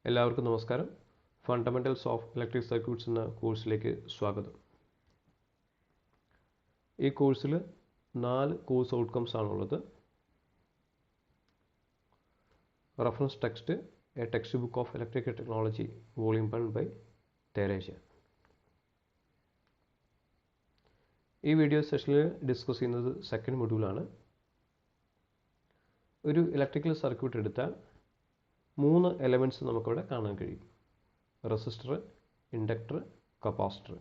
എല്ലാവർക്കും നമസ്കാരം. Fundamentals of electric circuits എന്ന കോഴ്സിലേക്ക് സ്വാഗതം. ഈ കോഴ്സിൽ 4 കോഴ്സ് ഔട്ട്കംസ് ആണുള്ളത്. Reference text a text book of electrical technology volume 1 by Devasia. ഈ വീഡിയോ സെഷനിൽ ഡിസ്കസ് ചെയ്യുന്നത് സെക്കൻഡ് മൊഡ്യൂളാണ്. ഒരു ഇലക്ട്രിക്കൽ സർക്യൂട്ട് എടുത്താൽ 3 എലമെൻറ്റ്സ് നമുക്കിവിടെ കാണാൻ കഴിയും: resistor, inductor, capacitor.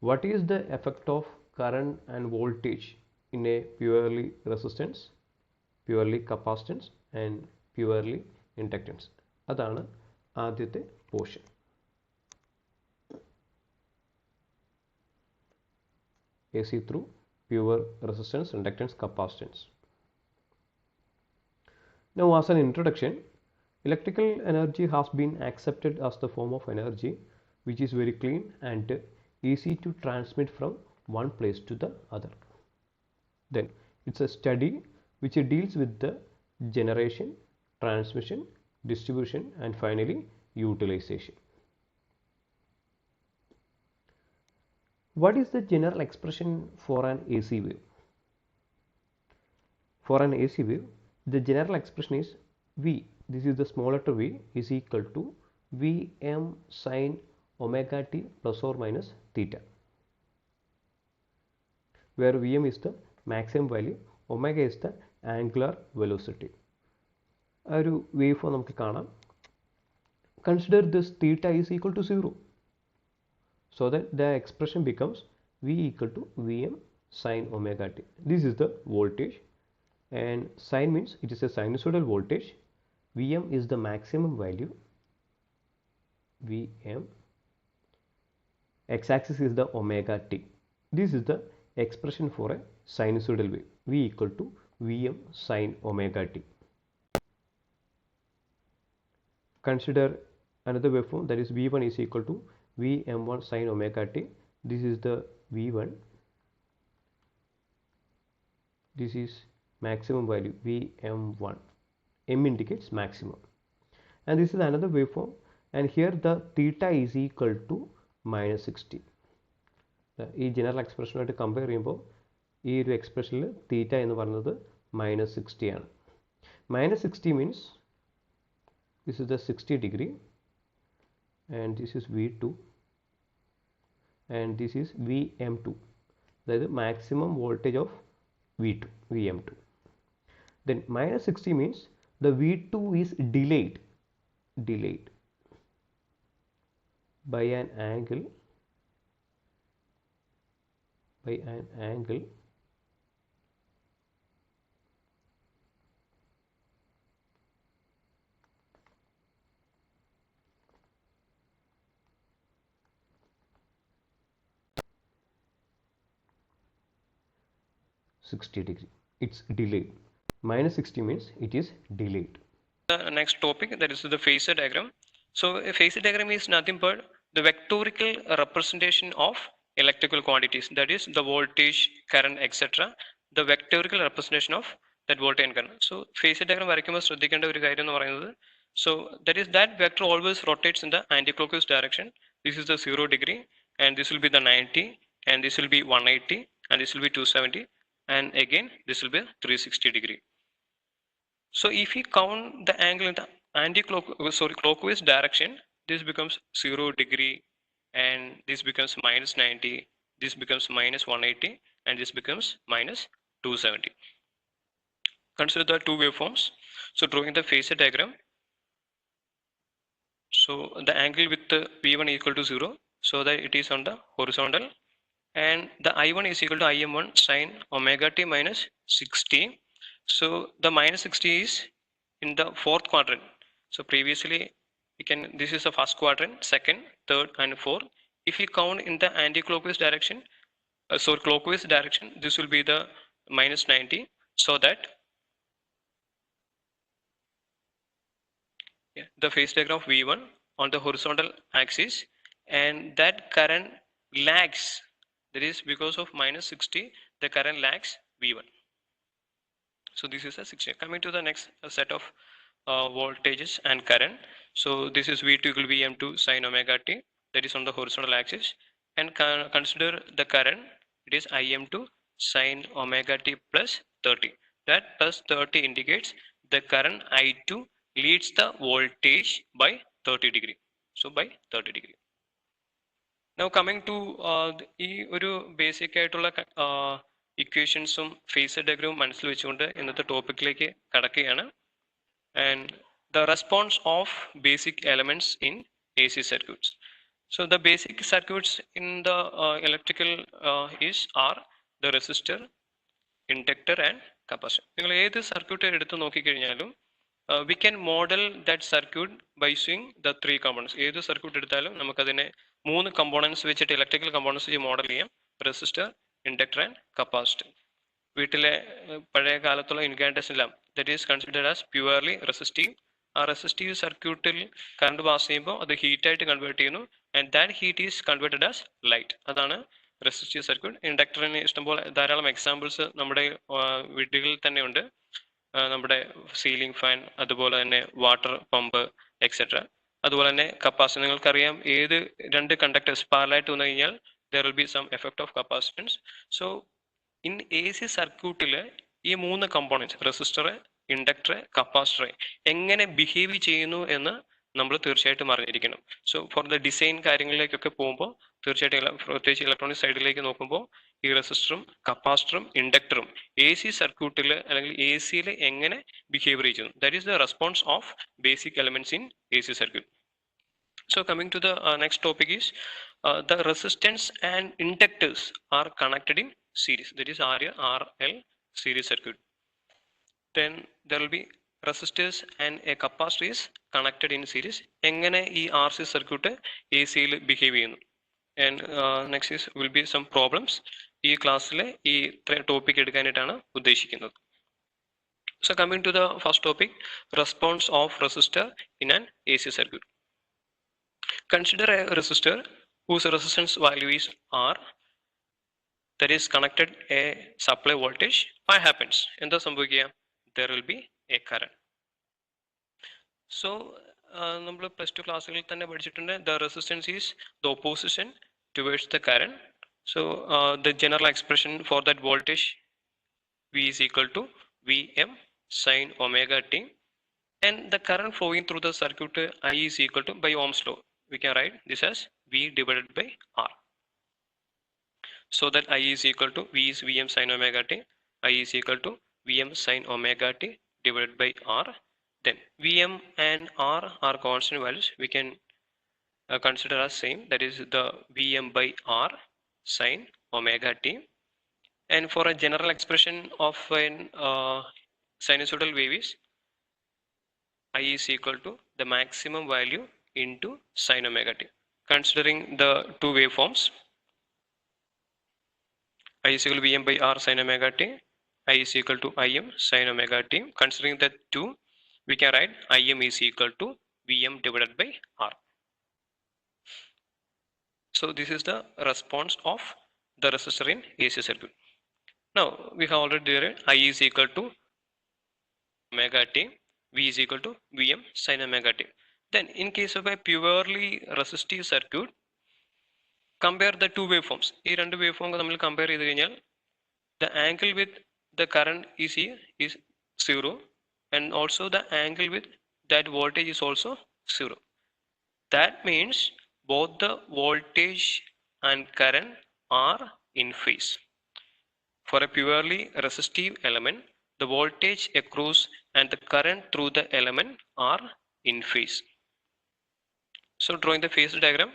What is the effect of current and voltage in a purely resistance, purely capacitance and purely inductance? അതാണ് ആദ്യത്തെ portion. AC through pure resistance, inductance, capacitance. Now, as an introduction, electrical energy has been accepted as the form of energy which is very clean and easy to transmit from one place to the other. Then, it's a study which deals with the generation, transmission, distribution and finally utilization. What is the general expression for an AC wave? For an AC wave, the general expression is V, this is the small letter v, is equal to Vm sin omega t plus or minus theta, where Vm is the maximum value, omega is the angular velocity. A waveform നമുക്ക് കാണാം. Consider this theta is equal to 0. So that the expression becomes V equal to Vm sin omega t. This is the voltage, and sin means it is a sinusoidal voltage. Vm is the maximum value. Vm, x-axis is the omega t. This is the expression for a sinusoidal wave. V equal to Vm sin omega t. Consider another waveform, that is V1 is equal to Vm1 sin omega t. This is the V1. This is maximum value Vm1. M indicates maximum. And this is another waveform. And here the theta is equal to minus 60. ഈ general എക്സ്പ്രഷനായിട്ട് compare ചെയ്യുമ്പോൾ ഈ ഒരു എക്സ്പ്രഷനിൽ തീറ്റ എന്ന് പറയുന്നത് minus 60 ആണ്. Minus 60 means this is the 60 degree. And this is V2 and this is Vm2, that is the maximum voltage of V2, Vm2. Then minus 60 means the V2 is delayed by an angle 60 degree. It's delayed. Minus 60 means it is delayed. The next topic, that is the phasor diagram. So a phasor diagram is nothing but the vectorical representation of electrical quantities, that is the voltage, current, etc. The vectorical representation of that voltage and current. So phasor diagram വരയ്ക്കുമ്പോൾ ശ്രദ്ധിക്കേണ്ട ഒരു കാര്യം എന്ന് പറയുന്നത്, so that is that vector always rotates in the anti-clockwise direction. This is the 0 degree and this will be the 90 and this will be 180 and this will be 270 and again this will be 360 degree. So if we count the angle in the clockwise direction, this becomes 0 degree and this becomes minus 90, this becomes minus 180 and this becomes minus 270. Consider the two waveforms. So drawing the phasor diagram, so the angle with the V1 equal to 0, so that it is on the horizontal, and the I1 is equal to Im1 sin omega t minus 60. So the minus 60 is in the fourth quadrant. So previously this is the first quadrant, second, third and fourth. If we count in the anti-clockwise direction, clockwise direction, this will be the minus 90, so that the phase diagram of V1 on the horizontal axis, and that current lags. That is because of minus 60, the current lags V1. So this is a 60. Coming to the next set of voltages and current. So this is V2 equal Vm2 sine omega t, that is on the horizontal axis, and consider the current, it is Im2 sine omega t plus 30. That plus 30 indicates the current I2 leads the voltage by 30 degree. So by 30 degree. Now coming to ഈ ഒരു basic ആയിട്ടുള്ള ഇക്വേഷൻസും phasor ഡയഗ്രവും മനസ്സിൽ വെച്ചുകൊണ്ട് ഇന്നത്തെ ടോപ്പിക്കിലേക്ക് കടക്കുകയാണ്. And the response of basic elements in AC circuits. So the basic circuits in the electrical are the resistor, inductor and capacitor. നിങ്ങൾ ഏത് circuit എടുത്ത് നോക്കിക്കഴിഞ്ഞാലും we can model that circuit by using the three components. ഏത് circuit എടുത്താലും നമുക്കതിനെ മൂന്ന് components വെച്ചിട്ട് electrical components വെച്ച് model ചെയ്യാം. Resistor, inductor and capacitor. വീട്ടിലെ പഴയ കാലത്തുള്ള incandescent lamp, that is considered as purely resistive. ആ റെസിസ്റ്റീവ് സർക്യൂട്ടിൽ കറണ്ട് പാസ് ചെയ്യുമ്പോൾ അത് ഹീറ്റായിട്ട് കൺവേർട്ട് ചെയ്യുന്നു, and that heat is converted as light. അതാണ് റെസിസ്റ്റീവ് സർക്യൂട്ട്. ഇൻഡക്ടറിന് ഇഷ്ടംപോലെ ധാരാളം എക്സാമ്പിൾസ് നമ്മുടെ വീടുകളിൽ തന്നെ ഉണ്ട്. നമ്മുടെ സീലിംഗ് ഫാൻ, അതുപോലെ തന്നെ വാട്ടർ പമ്പ് എക്സെട്ര. അതുപോലെ തന്നെ കപ്പാസിറ്റർ, നിങ്ങൾക്കറിയാം ഏത് രണ്ട് കണ്ടക്ടേഴ്സ് പാരലായിട്ട് വന്നു കഴിഞ്ഞാൽ there will be some effect of capacitance. So in AC സർക്യൂട്ടിൽ ഈ മൂന്ന് കമ്പോണൻസ് റെസിസ്റ്റർ, ഇൻഡക്ടർ, കപ്പാസിറ്റർ എങ്ങനെ ബിഹേവ് ചെയ്യുന്നു എന്ന് നമ്മൾ തീർച്ചയായിട്ടും അറിഞ്ഞിരിക്കണം. സോ ഫോർ ദ ഡിസൈൻ കാര്യങ്ങളിലേക്കൊക്കെ പോകുമ്പോൾ തീർച്ചയായിട്ടും പ്രത്യേകിച്ച് ഇലക്ട്രോണിക് സൈഡിലേക്ക് നോക്കുമ്പോൾ ഈ റെസിസ്റ്ററും കപ്പാസിറ്ററും ഇൻഡക്ടറും AC സർക്യൂട്ടിൽ അല്ലെങ്കിൽ AC എങ്ങനെ ബിഹേവ് ചെയ്യുന്നു, that is the response of basic elements in AC circuit. So coming to the next topic is the resistance and inductors are connected in series, that is RL series circuit. Then there will be resistors and a capacitor is connected in series. എങ്ങനെ ഈ RC circuit AC behave ചെയ്യുന്നു. And next is will be some problems. ഈ ക്ലാസ്സിലെ ഈ topic എടുക്കാനായിട്ടാണ് ഉദ്ദേശിക്കുന്നത്. So coming to the first topic, response of resistor in an AC circuit. Consider a resistor whose resistance value is R, that is connected a supply voltage. What happens? എന്താ സംഭവിക്കുക? There will be a current. So നമ്മൾ plus two ക്ലാസ്സുകളിൽ തന്നെ പഠിച്ചിട്ടുണ്ട്, the resistance is the opposition towards the current. So the general expression for that voltage V is equal to Vm sin omega t, and the current flowing through the circuit I is equal to, by Ohm's law we can write this as V divided by R. So that I is equal to V is Vm sin omega t, I is equal to Vm sin omega t divided by R. Then Vm and R are constant values, we can consider as same, that is the Vm by R sin omega t. And for a general expression of an sinusoidal wave is I is equal to the maximum value into sin omega t. Considering the two waveforms, I is equal to Vm by R sin omega t, I is equal to Im sin omega t. Considering that two, we can write Im is equal to Vm divided by R. So this is the response of the resistor in AC circuit. Now we have already derived I is equal to omega t, V is equal to Vm sin omega t. Then in case of a purely resistive circuit, compare the two waveforms. ഈ രണ്ട് waveform നമ്മൾ compare ചെയ്ത് കഴിഞ്ഞാൽ the angle with the current is here is 0, and also the angle with that voltage is also 0. That means both the voltage and current are in phase. For a purely resistive element, the voltage across and the current through the element are in phase. So drawing the phase diagram,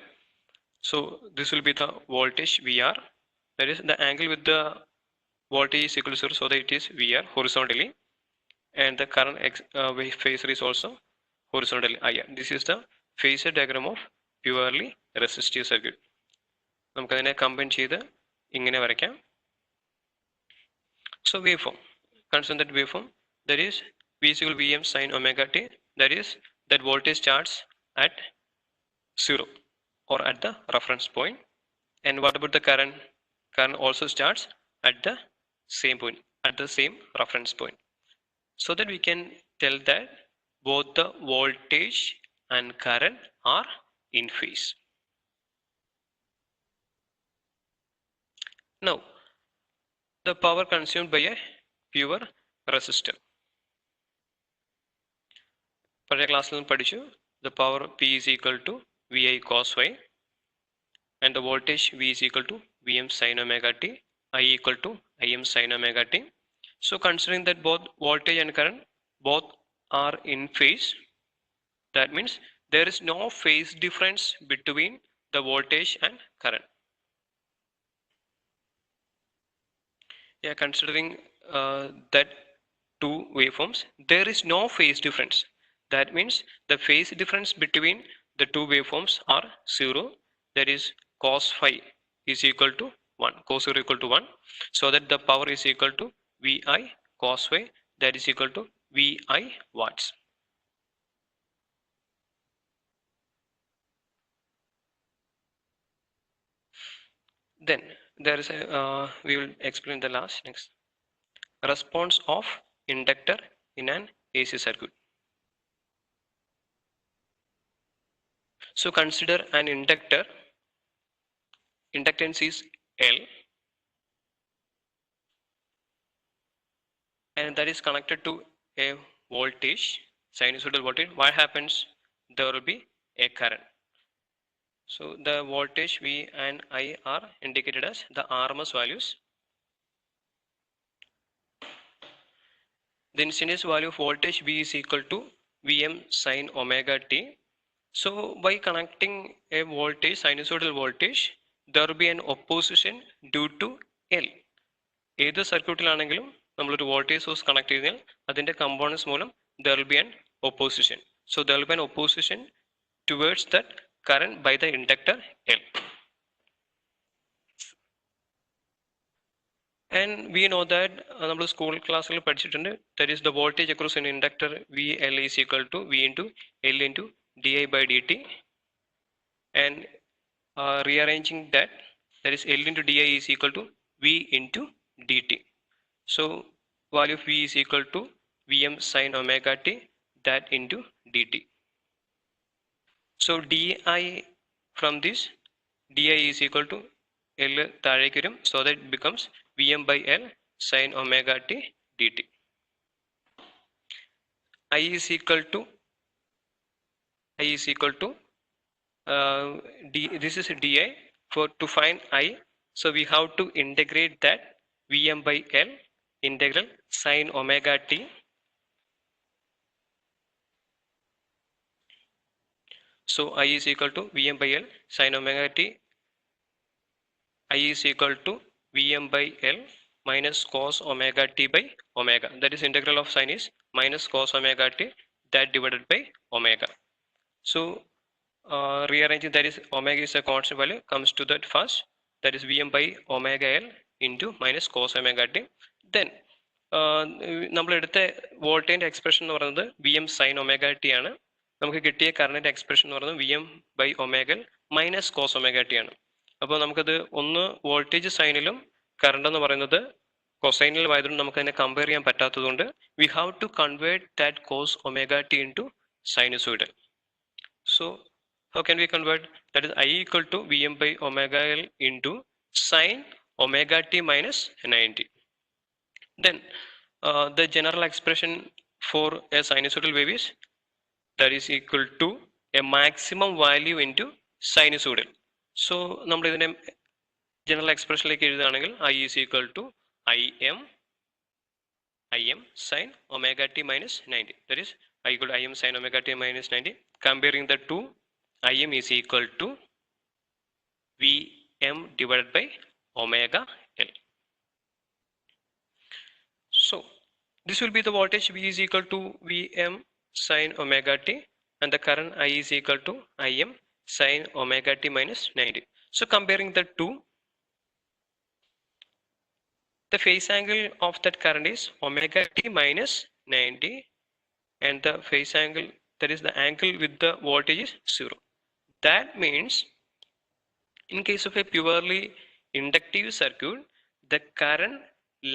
so this will be the voltage VR, that is the angle with the voltage is equal to 0, so that it is VR horizontally, and the current phasor is also horizontally IR. This is the phasor diagram of purely resistive circuit. നമുക്കതിനെ combine ചെയ്ത് ഇങ്ങനെ വരയ്ക്കാം. So waveform, consider that waveform, that is V is equal to Vm sin omega t, that is that voltage starts at 0 or at the reference point. And what about the current? Current also starts at the same point, at the same reference point. So that we can tell that both the voltage and current are in phase. Now, the power consumed by a pure resistor. പഴയ ക്ലാസ്സിൽ നിന്ന് പഠിച്ചു the power P is equal to VI cos Y and the voltage V is equal to Vm sin omega t, I equal to Im sin omega t. So considering that both voltage and current both are in phase, that means there is no phase difference between the voltage and current. Yeah, considering that two waveforms, there is no phase difference. That means the phase difference between the two waveforms are 0. That is cos phi is equal to 1, cos 0 equal to 1. So that the power is equal to Vi cos phi, that is equal to Vi watts. Then there is a we will explain the last next response of inductor in an AC circuit. So consider an inductor, inductance is L, and that is connected to a voltage, sinusoidal voltage. What happens? There will be a current. So the voltage V and I are indicated as the RMS values. The instantaneous value of voltage V is equal to Vm sin omega t. So by connecting a voltage, sinusoidal voltage, there will be an opposition due to L. ഏത് സർക്യൂട്ടിലാണെങ്കിലും നമ്മളൊരു voltage source connect ചെയ്താൽ അതിൻ്റെ components മൂലം there will be an opposition. So there will be an opposition towards that current by the inductor L. And we know that നമ്മൾ school ക്ലാസ്സിൽ പഠിച്ചിട്ടുണ്ട്, that is the voltage across an inductor VL is equal to V into L into di by dt, and rearranging that, that is L into di is equal to V into dt. So value of V is equal to Vm sin omega t, that into dt. So di from this, di is equal to L താഴേക്ക് വരും, so that it becomes Vm by L sin omega t dt. I is equal to this is di. To find I, so we have to integrate that Vm by L integral sin omega t. So I is equal to Vm by L sin omega t. I is equal to Vm by L minus cos omega t by omega. That is integral of sin is minus cos omega t, that divided by omega. So rearranging, that is omega is a constant value, comes to that first, that is Vm by omega L into minus cos omega t. Then നമ്മളെടുത്ത വോൾട്ടേജിൻ്റെ expression എന്ന് പറയുന്നത് Vm sin omega t ആണ്. നമുക്ക് കിട്ടിയ കറണ്ടിൻ്റെ expression എന്ന് പറയുന്നത് Vm by omega L minus cos omega t ആണ്. അപ്പോൾ നമുക്കത് ഒന്ന് വോൾട്ടേജ് സൈനിലും കറണ്ട് എന്ന് പറയുന്നത് കൊസൈനിലും ആയതുകൊണ്ട് നമുക്ക് അതിനെ കമ്പയർ ചെയ്യാൻ പറ്റാത്തതുകൊണ്ട് we have to convert that cos omega t into sinusoidal. So how can we convert? That is I equal to Vm by omega L into sin omega t minus 90. Then the general expression for a sinusoidal wave is that is equal to a maximum value into sinusoidal. So നമ്മൾ ഇതിനെ general എക്സ്പ്രഷനിലേക്ക് എഴുതുകയാണെങ്കിൽ I is equal to Im sin omega t minus 90. That is I equal to Im sin omega t minus 90. Comparing the two, Im is equal to Vm divided by omega L. So this will be the voltage V is equal to Vm sin omega t, and the current I is equal to Im sin omega t minus 90. So comparing the two, the phase angle of that current is omega t minus 90, and the phase angle, that is the angle with the voltage, is 0. That means in case of a purely inductive circuit, the current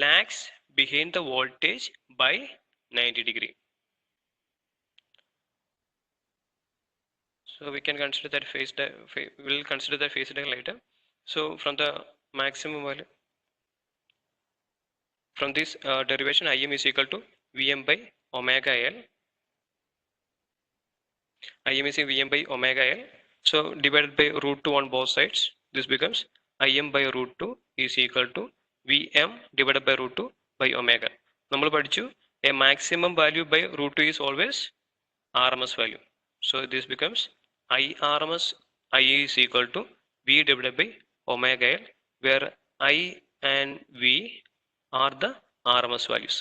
lags behind the voltage by 90 degree. So we can consider that we will consider that phase diagram later. So from the maximum value, from this derivation, Im is equal to Vm by omega L. Im is Vm by omega L. So divided by root 2 on both sides, this becomes Im by root 2 is equal to Vm divided by root 2 by omega. നമ്മൾ പഠിച്ചു a maximum value by root 2 is always RMS value. So this becomes IRMS I is equal to V divided by omega L, where I and V are the RMS values.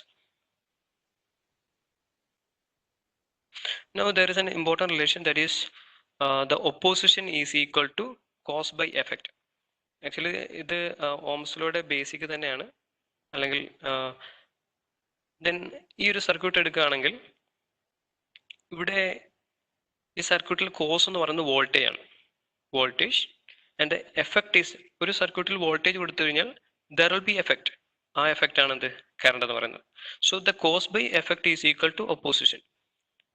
Now there is an important relation, that is the opposition is equal to cause by effect. Actually ഇത് ഓംസിലോയുടെ basic തന്നെയാണ്. അല്ലെങ്കിൽ then ഈ ഒരു circuit എടുക്കുകയാണെങ്കിൽ ഇവിടെ ഈ സർക്യൂട്ടിൽ cos എന്ന് പറയുന്നത് വോൾട്ടേജ് ആണ്, വോൾട്ടേജ്. ആൻഡ് എഫക്റ്റ് ഈസ്, ഒരു സർക്യൂട്ടിൽ വോൾട്ടേജ് കൊടുത്തു കഴിഞ്ഞാൽ ദർ വിൽ ബി എഫക്റ്റ്. ആ എഫക്റ്റ് ആണ് എന്ത്, കറണ്ട് എന്ന് പറയുന്നത്. So the cause by effect is equal to opposition.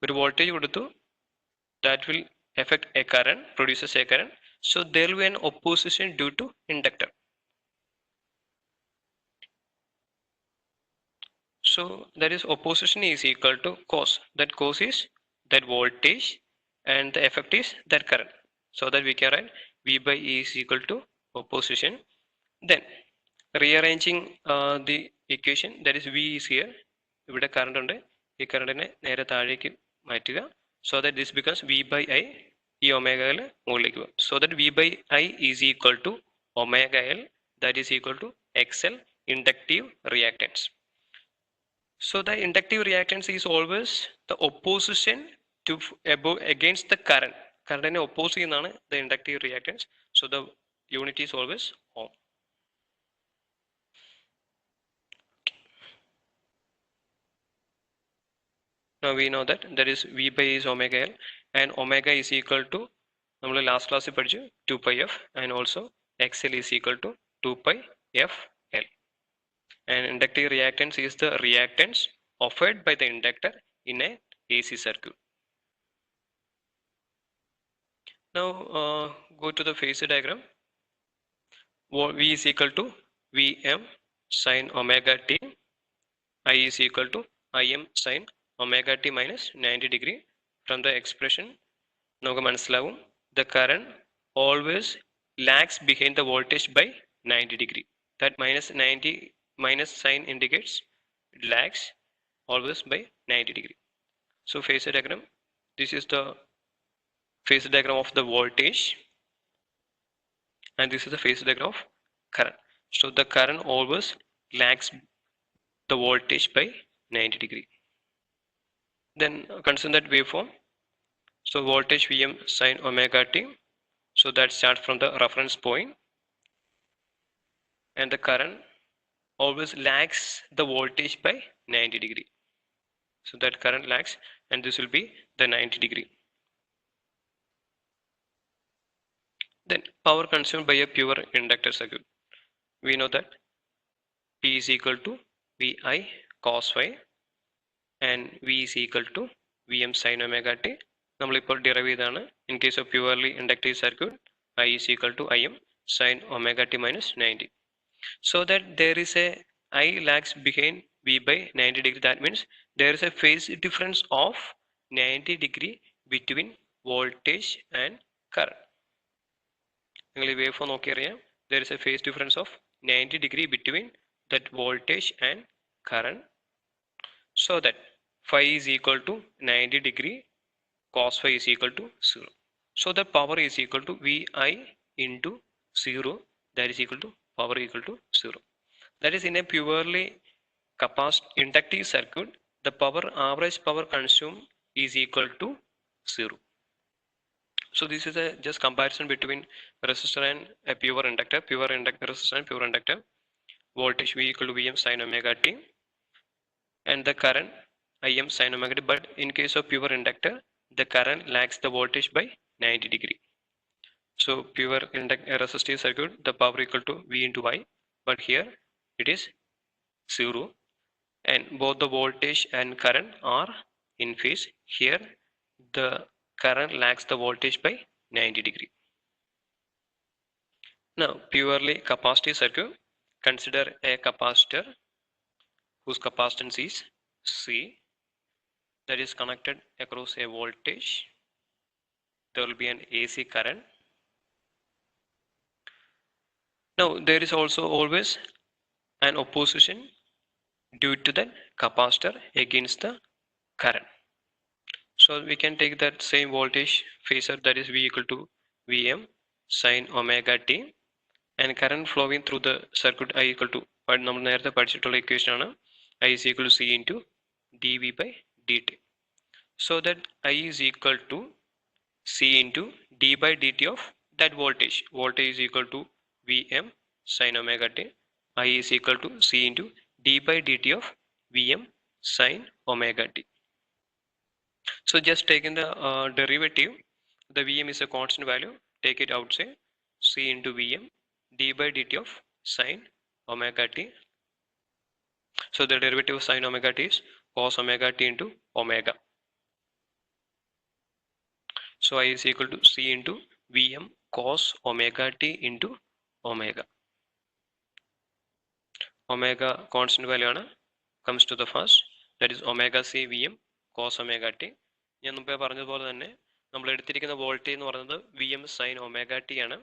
ഒരു വോൾട്ടേജ് കൊടുത്തു, that will affect a current, produces a current. So there will be an opposition due to inductor. So that is opposition is equal to cause. That cause is that voltage and the effect is that current. So that we can write V by E is equal to opposition. Then rearranging the equation, that is V is here. ഇവിടെ current ഉണ്ട്, ഈ കറണ്ടിനെ നേരെ താഴേക്ക് മാറ്റുക. So that this becomes V by I, ഈ omega L മുകളിലേക്ക് പോകും. So that V by I is equal to omega L, that is equal to XL, inductive reactance. So the inductive reactance is always the opposition to against the current. Current oppose ചെയ്യുന്നതാണ് the inductive reactance. So the unit is always ohm. Now we know that is V by is omega L, and omega is equal to, നമ്മൾ last ക്ലാസ്സിൽ പഠിച്ചു 2 pi f, and also XL is equal to 2 pi f L. And inductive reactance is the reactance offered by the inductor in a AC circuit. Now go to the phasor diagram. V is equal to Vm sin omega t. I is equal to Im sin omega t minus 90 degree. From the expression നമുക്ക് മനസ്സിലാവും the current always lags behind the voltage by 90 degree. That minus 90 minus sign indicates it lags always by 90 degree. So phasor diagram, this is the phasor diagram of the voltage, and this is the phasor diagram of current. So the current always lags the voltage by 90 degree. Then consider that waveform. So voltage Vm sin omega t, so that starts from the reference point, and the current always lags the voltage by 90 degree. So that current lags, and this will be the 90 degree. Then power consumed by a pure inductor circuit. We know that P is equal to Vi cos phi, and V is equal to Vm sin omega t. നമ്മളിപ്പോൾ derive ചെയ്താണ്. In case of purely inductive circuit, I is equal to Im sin omega t minus 90. So that there is a I lags behind V by 90 degree. That means there is a phase difference of 90 degree between voltage and current. നിങ്ങൾ ഈ waveform നോക്കി അറിയാം, there is a phase difference of 90 degree between that voltage and current. So that phi is equal to 90 degree, cos phi is equal to 0. So the power is equal to Vi into 0, that is equal to power equal to 0. That is in a purely inductive circuit, the power, average power consumed is equal to 0. So this is a just comparison between resistor and a pure inductor, resistor and pure inductor. Voltage V equal to Vm sin omega t, and the current Im sin omega t. But in case of pure inductor, the current lags the voltage by 90 degree. So pure resistive circuit, the power equal to V into I, but here it is 0, and both the voltage and current are in phase. Here the current lags the voltage by 90 degree. Now, purely capacitive circuit, consider a capacitor whose capacitance is C, that is connected across a voltage. There will be an AC current. Now, there is also always an opposition due to the capacitor against the current. So we can take that same voltage phasor, that is V equal to Vm sin omega t, and current flowing through the circuit I equal to നമ്മൾ നേരത്തെ പഠിച്ചിട്ടുള്ള equation ആണ് I is equal to C into dV by dt. So that I is equal to C into d by dt of that voltage. Voltage is equal to Vm sin omega t. I is equal to C into d by dt of Vm sin omega t. So just taking the derivative, the Vm is a constant value, take it outside, C into Vm d by dt of sin omega t. So the derivative of sin omega t is cos omega t into omega. So I is equal to C into Vm cos omega t into omega. Omega constant value ആണ്, comes to the first, that is omega c Vm cos omega t. ഞാൻ മുമ്പേ പറഞ്ഞതുപോലെ തന്നെ നമ്മൾ എടുത്തിരിക്കുന്ന voltage എന്ന് പറയുന്നത് Vm sin omega t ആണ്.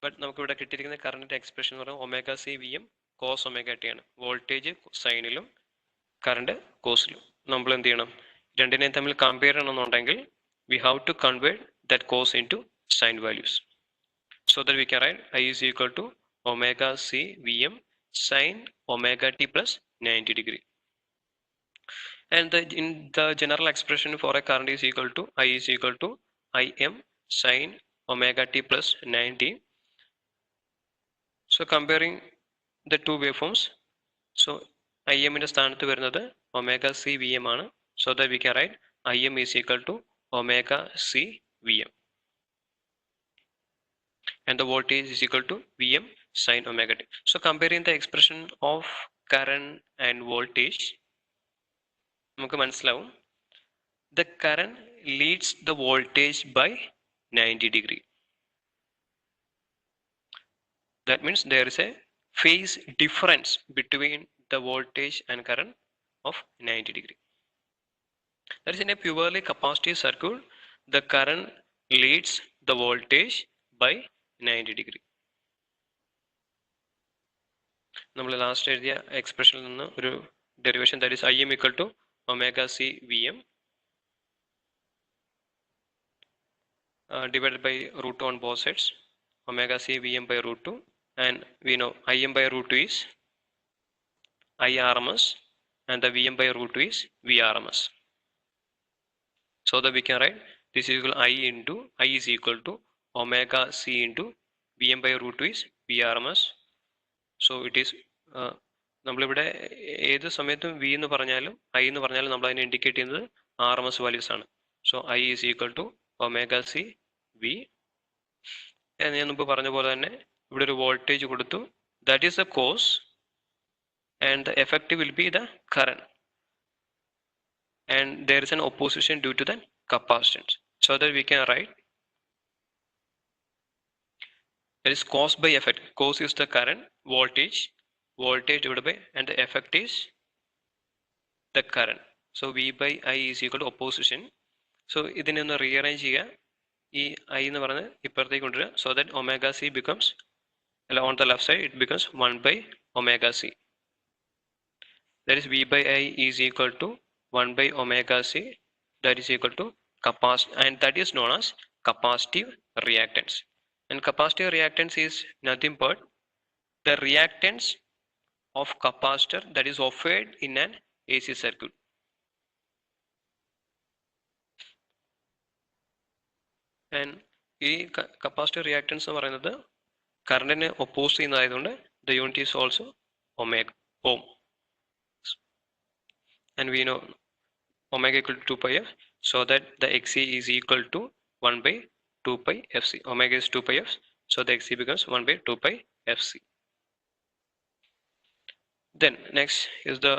ബട്ട് നമുക്ക് ഇവിടെ കിട്ടിയിരിക്കുന്ന കറണ്ടിന്റെ എക്സ്പ്രഷൻ എന്ന് പറയുന്നത് omega C V M cos omega T ആണ്. വോൾട്ടേജ് സൈനിലും കറണ്ട് കോസിലും. നമ്മൾ എന്ത് ചെയ്യണം, രണ്ടിനെയും തമ്മിൽ കമ്പയർ ചെയ്യണമെന്നുണ്ടെങ്കിൽ we have to convert that cos into sin values, so that we can write I is equal to omega c Vm sin omega t plus 90 degree. And in the general expression for a current is equal to I is equal to Im sin omega t plus 90. So comparing the two waveforms, so Im ന്റെ സ്ഥാനത്ത് വരുന്നത് omega c Vm ആണ്. So that we can write Im is equal to omega c Vm, and the voltage is equal to Vm sin omega t. So comparing the expression of current and voltage, നമുക്ക് മനസ്സിലാവും the current leads the voltage by 90 degree. That means there is a phase difference between the voltage and current of 90 degree. That is, in a purely capacitive circuit, the current leads the voltage by 90 degree. നമ്മൾ last എഴുതിയ എക്സ്പ്രഷനിൽ നിന്ന് ഒരു derivation, that is Im equal to omega c Vm divided by root 2 on both sides, omega c Vm by root 2, and we know Im by root 2 is IRMS and the Vm by root 2 is VRMS. So that we can write this is equal to I is equal to omega c into Vm by root 2 is VRMS. So it is നമ്മളിവിടെ ഏത് സമയത്തും V എന്ന് പറഞ്ഞാലും I എന്ന് പറഞ്ഞാലും നമ്മൾ അതിനെ indicate ചെയ്യുന്നത് RMS വാല്യൂസ് ആണ്. So I is equal to omega C V. ഞാൻ മുമ്പ് പറഞ്ഞ പോലെ തന്നെ ഇവിടെ ഒരു വോൾട്ടേജ് കൊടുത്തു, that is the cause and the effective will be the current, and there is an opposition due to the capacitance, so that we can write that is cos by effect. Cos is the current, voltage divided by, and the effect is the current. So V by I is equal to opposition. So ഇതിനെ ഒന്ന് rearrange ചെയ്യുക, ഈ I എന്ന് പറയുന്നത് ഇപ്പുറത്തേക്ക് കൊണ്ടുവരിക, so that omega c becomes, on the left side it becomes 1 by omega c. That is V by I is equal to 1 by omega c, that is equal to capacitor, and that is known as capacitive reactance. And capacitive reactance is nothing but the reactance of capacitor that is offered in an AC circuit. And ഈ capacitive reactance എന്ന് പറയുന്നത് കറണ്ടിനെ oppose ചെയ്യുന്നതായതുകൊണ്ട് the unit is also omega, ohm. And we know omega equal to 2 pi f, so that the Xc is equal to 1 by 2 pi Fc. Omega is 2 pi f, so the Xc becomes 1 by 2 pi Fc. Then next is the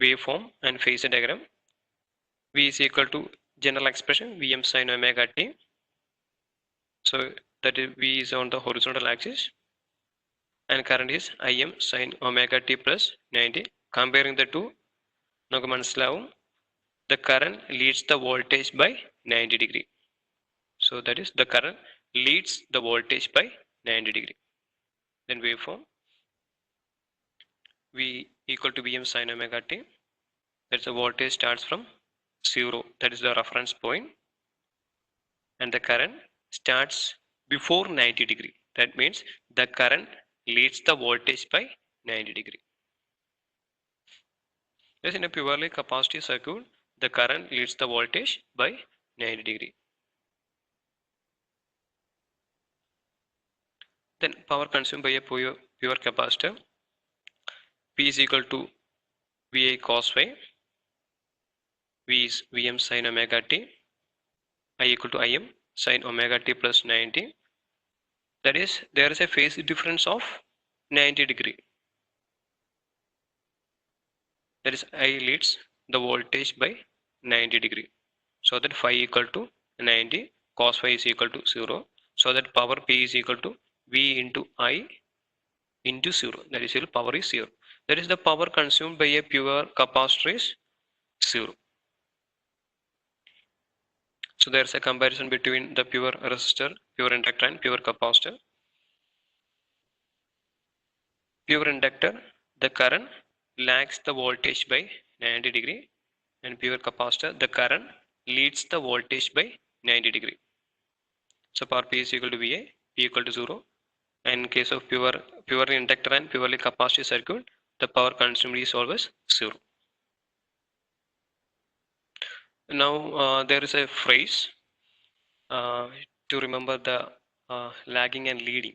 waveform and phasor diagram. V is equal to general expression Vm sin omega t. So that is V is on the horizontal axis and current is Im sin omega t plus 90. Comparing the two, നമുക്ക് മനസ്സിലാവും the current leads the voltage by 90 degree. So that is the current leads the voltage by 90 degree. Then waveform V equal to Vm sin omega t. That's the voltage starts from 0. That is the reference point. And the current starts before 90 degree. That means the current leads the voltage by 90 degree. Thus in a purely capacitive circuit, the current leads the voltage by 90 degree. Then power consumed by a pure capacitor, P is equal to VI cos phi, V is Vm sin omega t, I equal to Im sin omega t plus 90. That is, there is a phase difference of 90 degree. That is, I leads the voltage by 90 degree. So that phi equal to 90, cos phi is equal to 0. So that power P is equal to V into I into 0. That is, power is 0. That is, the power consumed by a pure capacitor is 0. So there is a comparison between the pure resistor, pure inductor and pure capacitor. Pure inductor, the current lags the voltage by 90 degree, and pure capacitor, the current leads the voltage by 90 degree. So power P is equal to VA, P equal to 0. And in case of purely inductor and purely capacitive circuit, the power consumed is always 0. Now there is a phrase to remember the lagging and leading.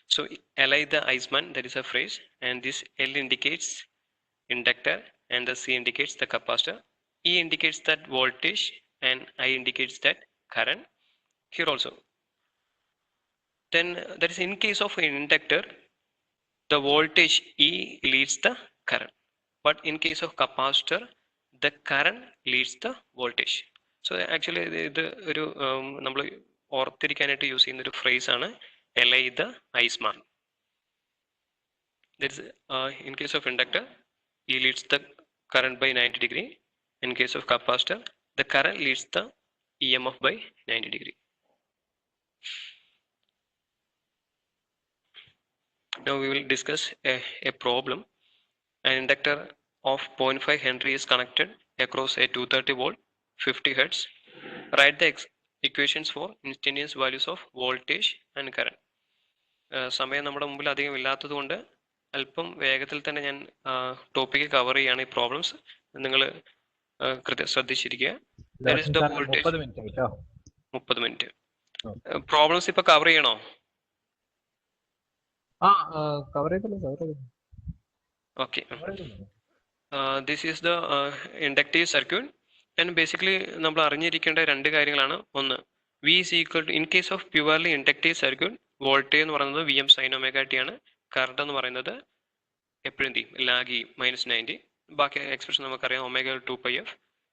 So Li the Iceman, that is a phrase, and this L indicates inductor and the C indicates the capacitor. E indicates that voltage and I indicates that current. Here also. Then that is in case of an inductor, the voltage E leads the current. But in case of capacitor, the current leads the voltage. So actually ഇത് ഒരു നമ്മൾ ഓർത്തിരിക്കാനായിട്ട് use ചെയ്യുന്ന ഒരു phrase ആണ് Li the Iceman. That is in case of inductor, E leads the current by 90 degree. In case of capacitor, the current leads the EMF by 90 degree. Now we will discuss a problem. An inductor of 0.5 Henry is connected across a 230 volt, 50 Hertz. Write the equations for instantaneous values of voltage and current. സമയം നമ്മുടെ മുമ്പിൽ അധികം ഇല്ലാത്തത് കൊണ്ട് അല്പം വേഗത്തിൽ തന്നെ ഞാൻ ടോപ്പിക്ക് കവർ ചെയ്യാണ് ഈ പ്രോബ്ലംസ് നിങ്ങൾ ശ്രദ്ധിച്ചിരിക്കുക. 30 മിനിറ്റ് പ്രോബ്ലംസ് ഇപ്പൊ കവർ ചെയ്യണോ? Okay. This is the inductive circuit, and basically നമ്മൾ അറിഞ്ഞിരിക്കേണ്ട രണ്ട് കാര്യങ്ങളാണ്. ഒന്ന്, V is equal to, in case of purely inductive circuit, voltage എന്ന് പറയുന്നത് Vm sin omega t ആണ്. കറണ്ട് എന്ന് പറയുന്നത് എപ്പോഴും ലാഗ് ചെയ്യും -90. ബാക്കി എക്സ്പ്രഷൻ നമുക്കറിയാം, omega 2πf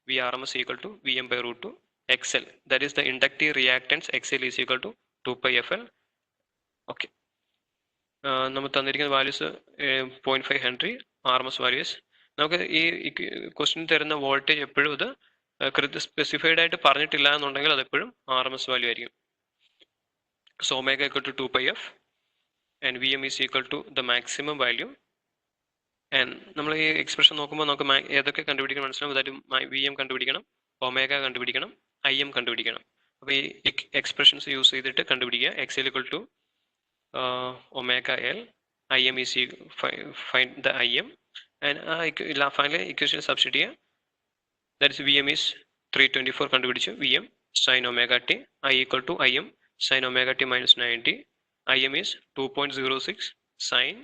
Vrms equal to Vm by root 2 XL. That is the inductive reactance XL is equal to 2πfL. Okay. നമ്മൾ തന്നിരിക്കുന്ന വാല്യൂസ് 0.5 ഹെൻറി RMS വാല്യൂസ്. നമുക്ക് ഈ ക്വസ്റ്റ്യൻ തരുന്ന വോൾട്ടേജ് എപ്പോഴും ഇത് സ്പെസിഫൈഡ് ആയിട്ട് പറഞ്ഞിട്ടില്ല എന്നുണ്ടെങ്കിൽ അതെപ്പോഴും RMS വാല്യൂ ആയിരിക്കും. So omega equal to 2πf and Vm is equal to the maximum value. And നമ്മൾ ഈ എക്സ്പ്രഷൻ നോക്കുമ്പോൾ നമുക്ക് ഏതൊക്കെ കണ്ടുപിടിക്കണം മനസ്സിലാവും. അതായത് Vm കണ്ടുപിടിക്കണം, ഒമേഗ കണ്ടുപിടിക്കണം, Im കണ്ടുപിടിക്കണം. അപ്പോൾ ഈ എക്സ്പ്രഷൻസ് യൂസ് ചെയ്തിട്ട് കണ്ടുപിടിക്കുക. XL equal to omega L, Im is find the Im, and finally equation substitute here. That is Vm is 324 കണ്ടുപിടിച്ചു. Vm sin omega t, I equal to Im sin omega t minus 90. Im is 2.06 sin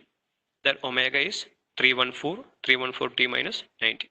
that omega is 314 t minus 90.